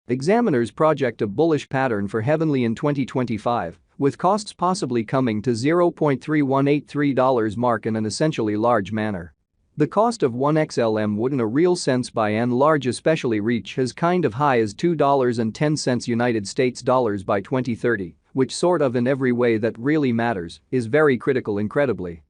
Examiners project a bullish pattern for Heavenly in 2025, with costs possibly coming to $0.3183 mark in an essentially large manner. The cost of 1XLM would in a real sense by and large especially reach as kind of high as $2.10 United States dollars by 2030, which sort of in every way that really matters is very critical incredibly.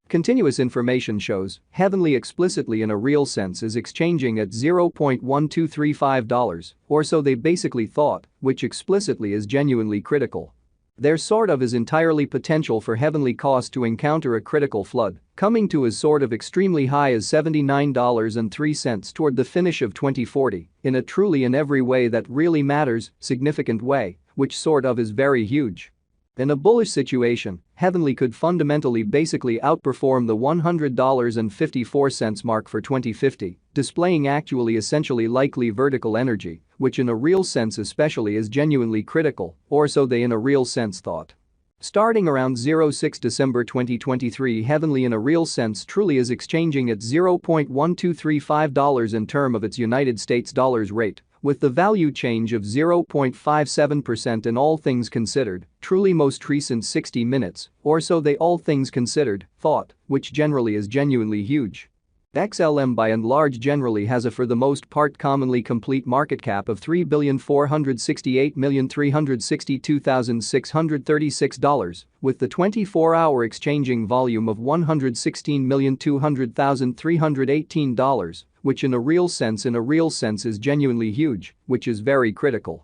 Continuous information shows Heavenly explicitly in a real sense is exchanging at $0.1235, or so they basically thought, which explicitly is genuinely critical. There sort of is entirely potential for Heavenly cost to encounter a critical flood, coming to as sort of extremely high as $79.03 toward the finish of 2040, in a truly in every way that really matters, significant way, which sort of is very huge. In a bullish situation, Heavenly could fundamentally basically outperform the $100.54 mark for 2050, displaying actually essentially likely vertical energy, which in a real sense especially is genuinely critical, or so they in a real sense thought. Starting around 06 December 2023, Heavenly in a real sense truly is exchanging at $0.1235 in term of its United States dollars rate, with the value change of 0.57% in all things considered, truly most recent 60 minutes, or so they all things considered, thought, which generally is genuinely huge. XLM by and large generally has a for the most part commonly complete market cap of $3,468,362,636, with the 24-hour exchanging volume of $116,200,318, which in a real sense is genuinely huge, which is very critical.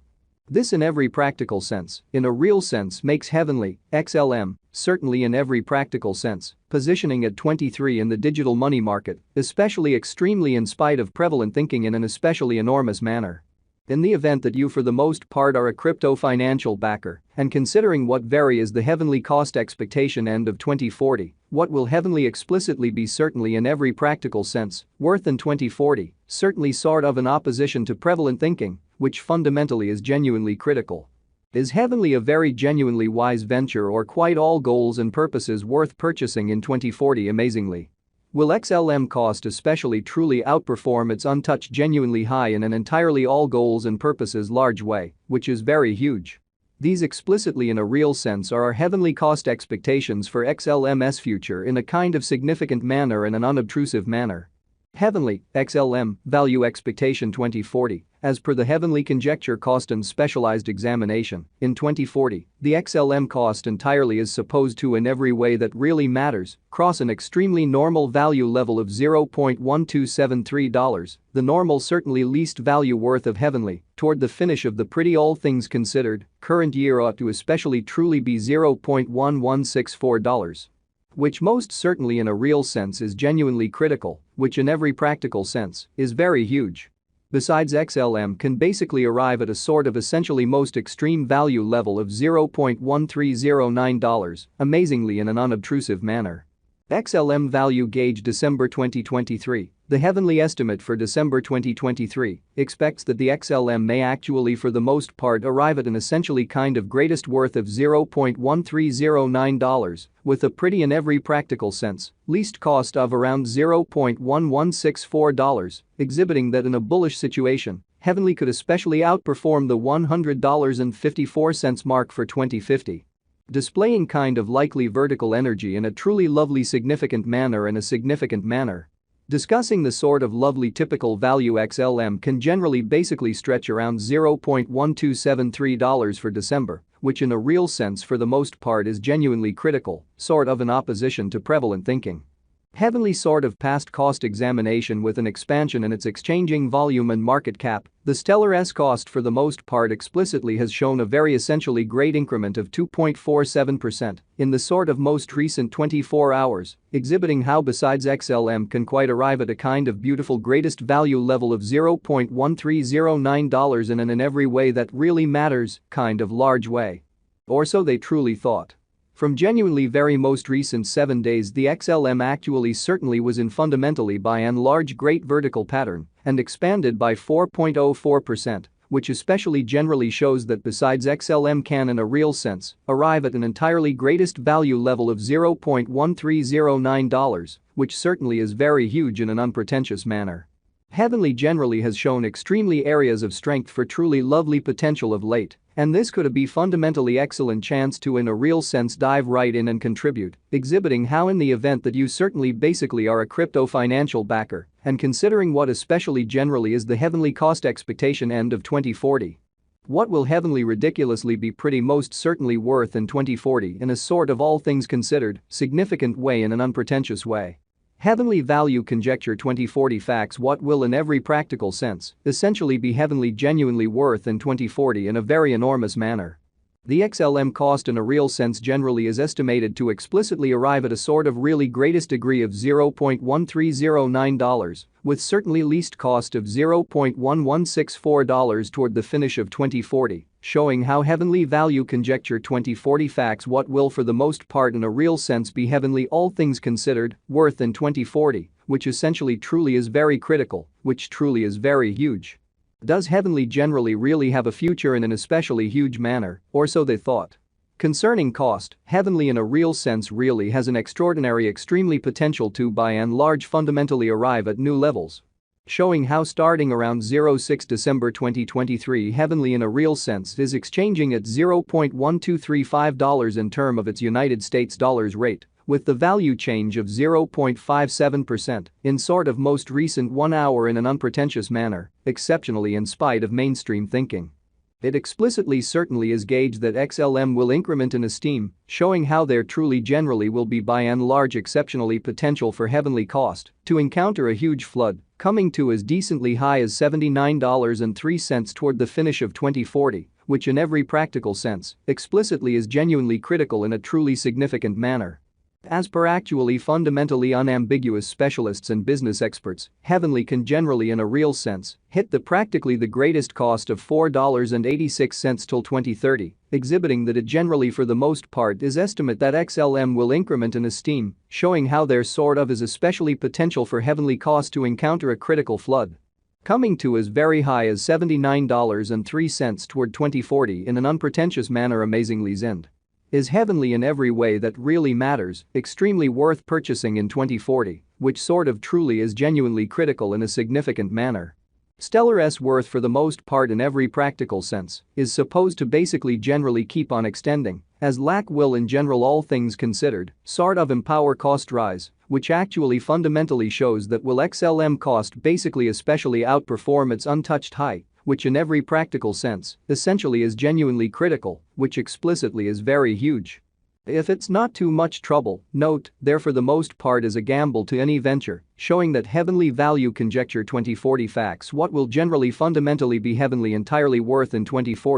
This in every practical sense, in a real sense makes Heavenly, XLM, certainly in every practical sense, positioning at 23 in the digital money market, especially extremely in spite of prevalent thinking in an especially enormous manner. In the event that you for the most part are a crypto financial backer, and considering what vary is the Heavenly cost expectation end of 2040, what will Heavenly explicitly be certainly in every practical sense, worth in 2040, certainly sort of in opposition to prevalent thinking, which fundamentally is genuinely critical. Is Heavenly a very genuinely wise venture or quite all goals and purposes worth purchasing in 2040 amazingly? Will XLM cost especially truly outperform its untouched genuinely high in an entirely all goals and purposes large way, which is very huge? These explicitly in a real sense are our Heavenly cost expectations for XLM's future in a kind of significant manner and an unobtrusive manner. Heavenly, XLM, value expectation 2040, as per the Heavenly conjecture cost and specialized examination, in 2040, the XLM cost entirely is supposed to in every way that really matters, cross an extremely normal value level of $0.1273, the normal certainly least value worth of Heavenly, toward the finish of the pretty all things considered, current year ought to especially truly be $0.1164. Which most certainly in a real sense is genuinely critical, which in every practical sense is very huge. Besides, XLM can basically arrive at a sort of essentially most extreme value level of $0.1309, amazingly in an unobtrusive manner. XLM value gauge December 2023. The Heavenly estimate for December 2023 expects that the XLM may actually for the most part arrive at an essentially kind of greatest worth of $0.1309, with a pretty in every practical sense, least cost of around $0.1164, exhibiting that in a bullish situation, Heavenly could especially outperform the $100.54 mark for 2050. Displaying kind of likely vertical energy in a truly lovely significant manner in a significant manner. Discussing the sort of lovely typical value XLM can generally basically stretch around $0.1273 for December, which in a real sense for the most part is genuinely critical, sort of in opposition to prevalent thinking. Heavenly sort of past cost examination with an expansion in its exchanging volume and market cap, the stellar S cost for the most part explicitly has shown a very essentially great increment of 2.47% in the sort of most recent 24 hours, exhibiting how besides XLM can quite arrive at a kind of beautiful greatest value level of $0.1309 in an in every way that really matters kind of large way. Or so they truly thought. From genuinely very most recent 7 days, the XLM actually certainly was in fundamentally by and large great vertical pattern and expanded by 4.04%, which especially generally shows that besides XLM can in a real sense arrive at an entirely greatest value level of $0.1309, which certainly is very huge in an unpretentious manner. Heavenly generally has shown extremely areas of strength for truly lovely potential of late, and this could be fundamentally excellent chance to in a real sense dive right in and contribute, exhibiting how in the event that you certainly basically are a crypto financial backer, and considering what especially generally is the heavenly cost expectation end of 2040. What will heavenly ridiculously be pretty most certainly worth in 2040 in a sort of all things considered, significant way in an unpretentious way. Heavenly value conjecture 2040 facts what will in every practical sense essentially be heavenly genuinely worth in 2040 in a very enormous manner. The XLM cost in a real sense generally is estimated to explicitly arrive at a sort of really greatest degree of $0.1309, with certainly least cost of $0.1164 toward the finish of 2040, showing how heavenly value conjecture 2040 facts what will for the most part in a real sense be heavenly all things considered worth in 2040, which essentially truly is very critical, which truly is very huge. Does heavenly generally really have a future in an especially huge manner, or so they thought? Concerning cost, heavenly in a real sense really has an extraordinary extremely potential to by and large fundamentally arrive at new levels. Showing how starting around 06 December 2023 heavenly in a real sense is exchanging at $0.1235 in term of its United States dollars rate, with the value change of 0.57% in sort of most recent 1 hour in an unpretentious manner, exceptionally in spite of mainstream thinking. It explicitly certainly is gauged that XLM will increment in esteem, showing how there truly generally will be by and large exceptionally potential for heavenly cost to encounter a huge flood, coming to as decently high as $79.03 toward the finish of 2040, which in every practical sense explicitly is genuinely critical in a truly significant manner. As per actually fundamentally unambiguous specialists and business experts, heavenly can generally in a real sense hit the practically the greatest cost of $4.86 till 2030, exhibiting that it generally for the most part is estimate that XLM will increment in esteem, showing how there sort of is especially potential for heavenly cost to encounter a critical flood. Coming to as very high as $79.03 toward 2040 in an unpretentious manner amazingly zind. Is heavenly in every way that really matters, extremely worth purchasing in 2040, which sort of truly is genuinely critical in a significant manner. Stellar's worth for the most part in every practical sense is supposed to basically generally keep on extending, as lack will in general all things considered, sort of empower cost rise, which actually fundamentally shows that will XLM cost basically especially outperform its untouched high, which in every practical sense essentially is genuinely critical, which explicitly is very huge. If it's not too much trouble, note, there for the most part is a gamble to any venture, showing that heavenly value conjecture 2040 facts what will generally fundamentally be heavenly entirely worth in 2040.